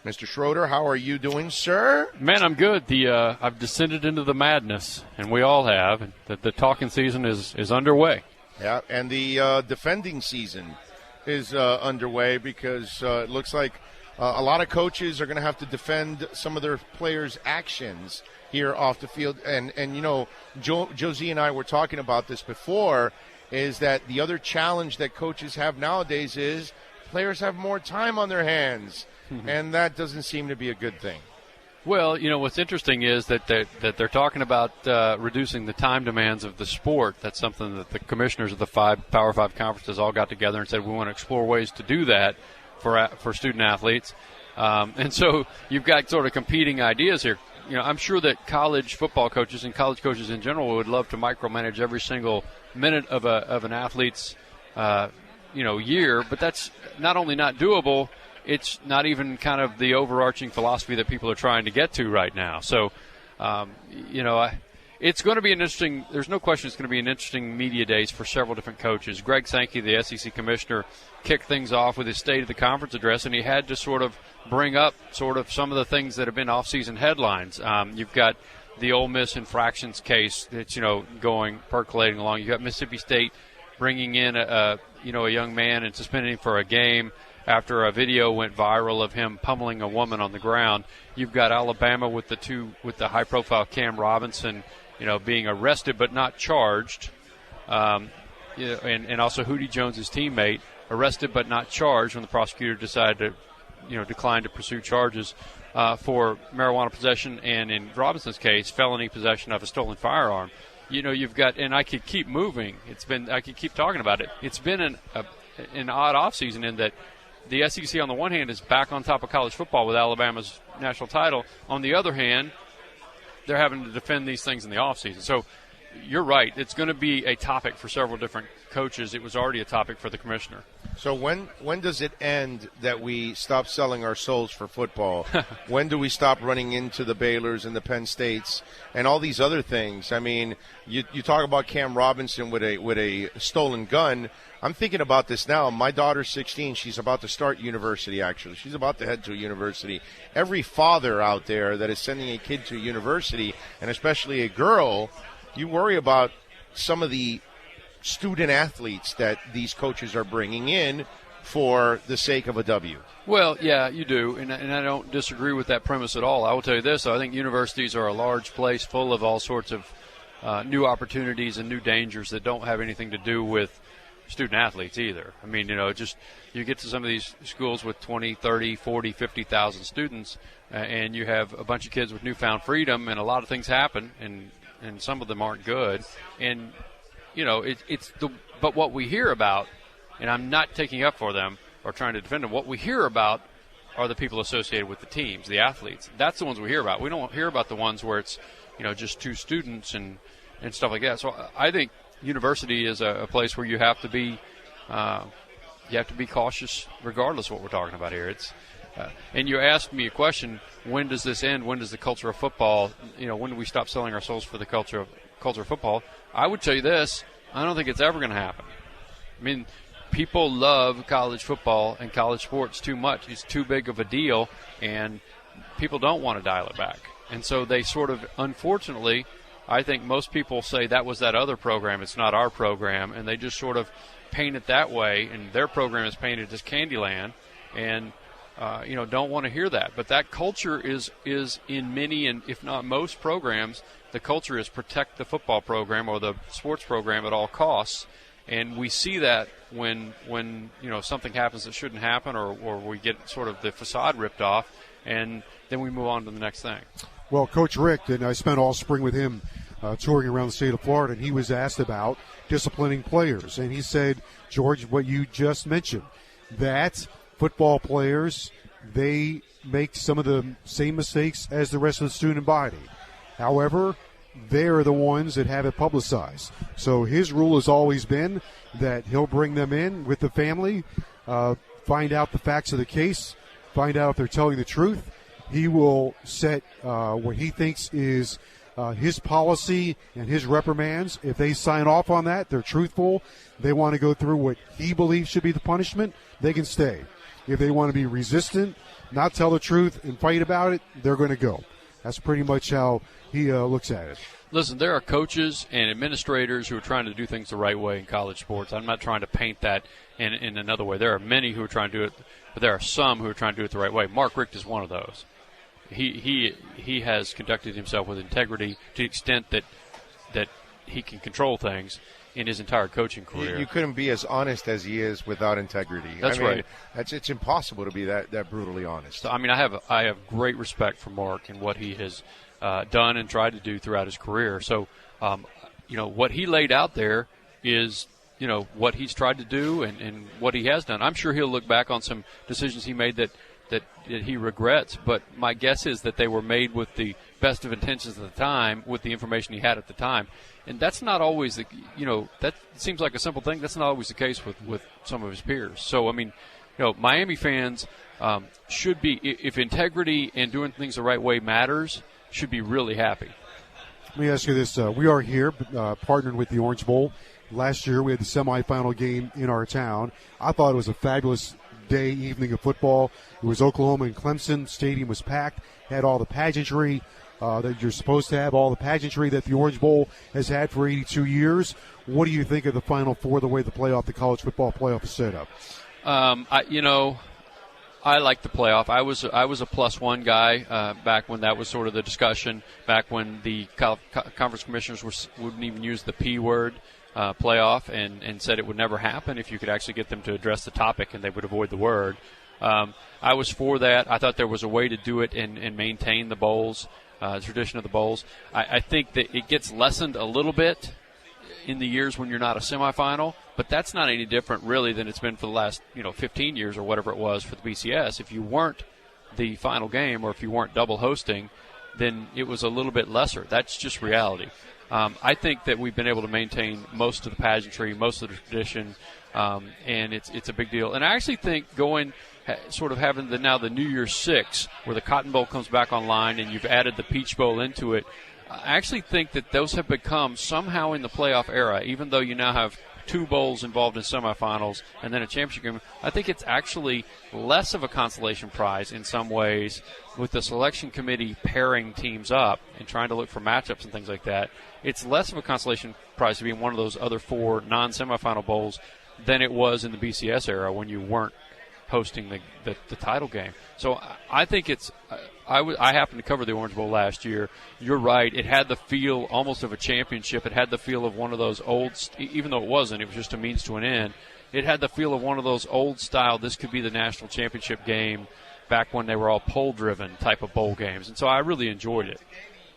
Mr. Schroeder, how are you doing, sir? Man, I'm good. I've descended into the madness, and we all have. The talking season is underway. Yeah, and the defending season is underway because it looks like a lot of coaches are going to have to defend some of their players' actions here off the field. And you know, Josie and I were talking about this before, is that the other challenge that coaches have nowadays is players have more time on their hands, and that doesn't seem to be a good thing. Well, you know, what's interesting is that they're talking about reducing the time demands of the sport. That's something that the commissioners of the Power 5 conferences all got together and said we want to explore ways to do that for student athletes. And so you've got sort of competing ideas here. You know, I'm sure that college football coaches and college coaches in general would love to micromanage every single minute of an athlete's year, but that's not only not doable, it's not even kind of the overarching philosophy that people are trying to get to right now. So, it's going to be an interesting – there's no question it's going to be an interesting media days for several different coaches. Greg Sankey, the SEC commissioner, kicked things off with his State of the Conference address, and he had to sort of bring up sort of some of the things that have been off-season headlines. You've got the Ole Miss infractions case that's, percolating along. You've got Mississippi State bringing in a young man and suspending him for a game after a video went viral of him pummeling a woman on the ground. You've got Alabama with the high-profile Cam Robinson, being arrested but not charged, and also Hootie Jones's teammate arrested but not charged when the prosecutor decided to, decline to pursue charges for marijuana possession, and in Robinson's case, felony possession of a stolen firearm. You've got, and I could keep moving. I could keep talking about it. It's been an odd offseason in that the SEC on the one hand is back on top of college football with Alabama's national title. On the other hand, they're having to defend these things in the offseason. So you're right. It's going to be a topic for several different coaches. It was already a topic for the commissioner. So when does it end that we stop selling our souls for football? When do we stop running into the Baylors and the Penn States and all these other things? I mean, you talk about Cam Robinson with a stolen gun. I'm thinking about this now. My daughter's 16. She's about to start university, actually. She's about to head to a university. Every father out there that is sending a kid to a university, and especially a girl, you worry about some of the student athletes that these coaches are bringing in for the sake of a W. Well, yeah, you do, and I don't disagree with that premise at all. I will tell you this. I think universities are a large place full of all sorts of new opportunities and new dangers that don't have anything to do with student athletes either. I mean, just you get to some of these schools with 20, 30, 40, 50,000 students, and you have a bunch of kids with newfound freedom, and a lot of things happen, and some of them aren't good. And, but what we hear about, and I'm not taking up for them or trying to defend them, what we hear about are the people associated with the teams, the athletes. That's the ones we hear about. We don't hear about the ones where it's, just two students and stuff like that. So I think university is a place where you have to be cautious regardless of what we're talking about here. It's and you asked me a question, when does this end? When does the culture of football, when do we stop selling our souls for the culture of football? I would tell you this, I don't think it's ever going to happen. I mean, people love college football and college sports too much. It's too big of a deal, and people don't want to dial it back. And so they sort of, unfortunately, I think most people say that was that other program, it's not our program, and they just sort of paint it that way, and their program is painted as Candyland, and don't want to hear that. But that culture is in many, and if not most programs, the culture is protect the football program or the sports program at all costs, and we see that when something happens that shouldn't happen, or we get sort of the facade ripped off, and then we move on to the next thing. Well, Coach Rick, and I spent all spring with him touring around the state of Florida, and he was asked about disciplining players. And he said, George, what you just mentioned, that football players, they make some of the same mistakes as the rest of the student body. However, they're the ones that have it publicized. So his rule has always been that he'll bring them in with the family, find out the facts of the case, find out if they're telling the truth. He will set what he thinks is his policy and his reprimands. If they sign off on that, they're truthful, they want to go through what he believes should be the punishment, they can stay. If they want to be resistant not tell the truth and fight about it, they're going to go. That's pretty much how he looks at it. Listen, there are coaches and administrators who are trying to do things the right way in college sports. I'm not trying to paint that in another way. There are many who are trying to do it, but there are some who are trying to do it the right way. Mark Richt is one of those. He has conducted himself with integrity to the extent that he can control things in his entire coaching career. You couldn't be as honest as he is without integrity. That's right. It's impossible to be that brutally honest. So, I mean, I have great respect for Mark and what he has done and tried to do throughout his career. So, what he laid out there is, what he's tried to do and what he has done. I'm sure he'll look back on some decisions he made that he regrets, but my guess is that they were made with the best of intentions at the time, with the information he had at the time. And that's not always that seems like a simple thing. That's not always the case with some of his peers. So, I mean, Miami fans should be, if integrity and doing things the right way matters, should be really happy. Let me ask you this. We are here partnered with the Orange Bowl. Last year we had the semifinal game in our town. I thought it was a fabulous evening of football. It was Oklahoma and Clemson. Stadium was packed, had all the pageantry that you're supposed to have, all the pageantry that the Orange Bowl has had for 82 years. What do you think of the Final Four, the way the college football playoff is set up? I like the playoff. I was a +1 guy back when that was sort of the discussion, back when the conference commissioners wouldn't even use the P word, playoff, and said it would never happen if you could actually get them to address the topic and they would avoid the word. I was for that. I thought there was a way to do it and maintain the bowls, the tradition of the bowls. I think that it gets lessened a little bit in the years when you're not a semifinal, but that's not any different really than it's been for the last 15 years or whatever it was for the BCS. If you weren't the final game or if you weren't double hosting, then it was a little bit lesser. That's just reality. I think that we've been able to maintain most of the pageantry, most of the tradition, and it's a big deal. And I actually think having the New Year's Six, where the Cotton Bowl comes back online and you've added the Peach Bowl into it, I actually think that those have become somehow in the playoff era, even though you now have 2 bowls involved in semifinals and then a championship game, I think it's actually less of a consolation prize in some ways with the selection committee pairing teams up and trying to look for matchups and things like that. It's less of a consolation prize to be in one of those other 4 non-semifinal bowls than it was in the BCS era when you weren't hosting the title game. So I think it's I happened to cover the Orange Bowl last year. You're right. It had the feel almost of a championship. It had the feel of one of those old, even though it wasn't, it was just a means to an end. It had the feel of one of those old style, this could be the national championship game back when they were all poll-driven type of bowl games. And so I really enjoyed it.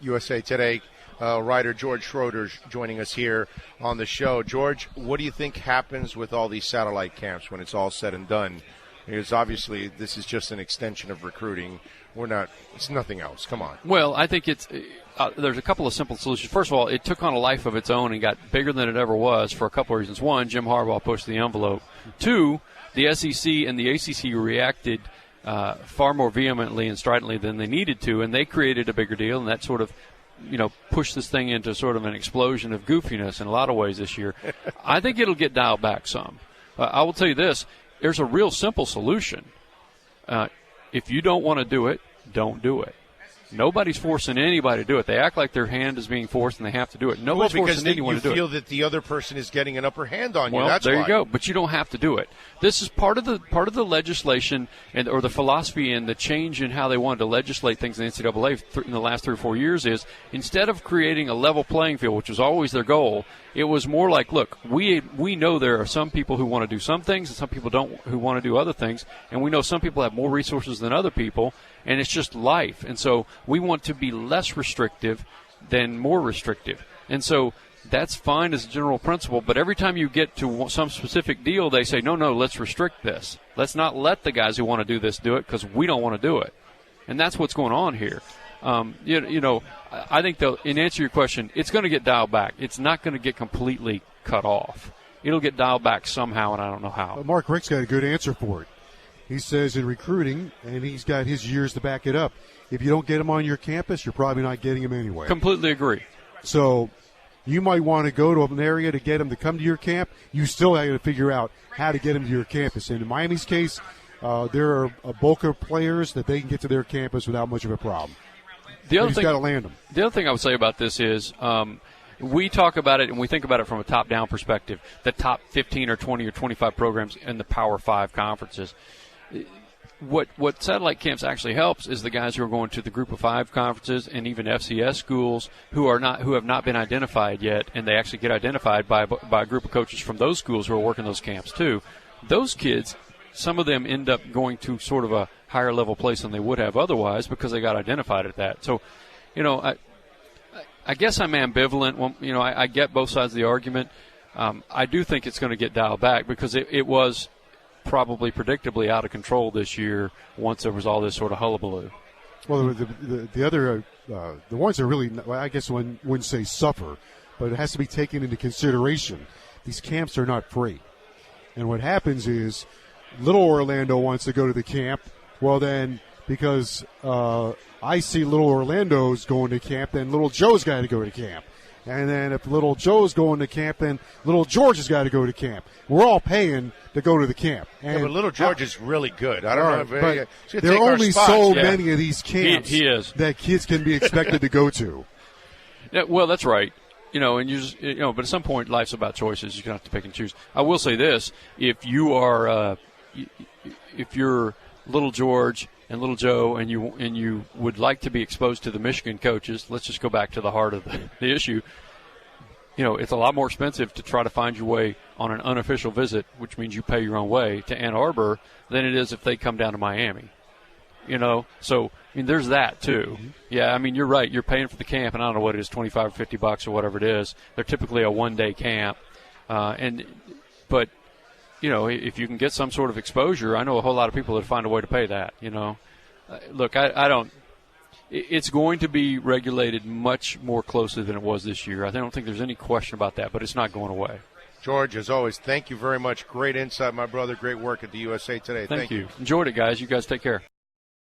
USA Today writer George Schroeder joining us here on the show. George, what do you think happens with all these satellite camps when it's all said and done? Because obviously this is just an extension of recruiting. It's nothing else. Come on. Well, I think there's a couple of simple solutions. First of all, it took on a life of its own and got bigger than it ever was for a couple of reasons. One, Jim Harbaugh pushed the envelope. 2, the SEC and the ACC reacted far more vehemently and stridently than they needed to, and they created a bigger deal, and that sort of pushed this thing into sort of an explosion of goofiness in a lot of ways this year. I think it'll get dialed back some. I will tell you this. There's a real simple solution. If you don't want to do it, don't do it. Nobody's forcing anybody to do it. They act like their hand is being forced and they have to do it. Nobody's forcing anyone to do it. Because you feel that the other person is getting an upper hand on you. Well, that's there why. you go. But you don't have to do it. This is part of the legislation or the philosophy and the change in how they wanted to legislate things in the NCAA in the last 3 or 4 years is instead of creating a level playing field, which was always their goal, it was more like, look, we know there are some people who want to do some things and some people who want to do other things, and we know some people have more resources than other people, and it's just life. And so we want to be less restrictive than more restrictive. And so that's fine as a general principle, but every time you get to some specific deal, they say, no, let's restrict this. Let's not let the guys who want to do this do it because we don't want to do it. And that's what's going on here. I think, in answer to your question, it's going to get dialed back. It's not going to get completely cut off. It'll get dialed back somehow, and I don't know how. But Mark Richt's got a good answer for it. He says in recruiting, and he's got his years to back it up, if you don't get him on your campus, you're probably not getting him anyway. Completely agree. So you might want to go to an area to get him to come to your camp. You still have to figure out how to get him to your campus. And in Miami's case, there are a bulk of players that they can get to their campus without much of a problem. The other thing, got to land them. The other thing I would say about this is we talk about it and we think about it from a top-down perspective, the top 15 or 20 or 25 programs in the Power 5 conferences. What satellite camps actually helps is the guys who are going to the Group of 5 conferences and even FCS schools who have not been identified yet, and they actually get identified by a group of coaches from those schools who are working those camps too. Those kids, some of them end up going to sort of a higher level place than they would have otherwise because they got identified at that. So, I guess I'm ambivalent. Well, I get both sides of the argument. I do think it's going to get dialed back because it was probably predictably out of control this year once there was all this sort of hullabaloo. Well, the other the ones that really, I guess one wouldn't say suffer, but it has to be taken into consideration. These camps are not free. And what happens is Little Orlando wants to go to the camp. Well, then, because I see Little Orlando's going to camp, then Little Joe's got to go to camp. And then if Little Joe's going to camp, then Little George has got to go to camp. We're all paying to go to the camp. And but Little George is really good. I don't know if there are only so many of these camps he is. that kids can be expected to go to. Yeah, well, that's right. And you just, but at some point, life's about choices. You're going to have to pick and choose. I will say this: if you are, if you're Little George and Little Joe, and you would like to be exposed to the Michigan coaches, let's just go back to the heart of the issue. It's a lot more expensive to try to find your way on an unofficial visit, which means you pay your own way to Ann Arbor, than it is if they come down to Miami. So there's that too. Mm-hmm. Yeah, you're right. You're paying for the camp, and I don't know what it is, $25 or $50 or whatever it is. They're typically a one-day camp, but if you can get some sort of exposure, I know a whole lot of people that find a way to pay that. Look, I don't. It's going to be regulated much more closely than it was this year. I don't think there's any question about that, but it's not going away. George, as always, thank you very much. Great insight, my brother. Great work at the USA Today. Thank you. Enjoyed it, guys. You guys take care.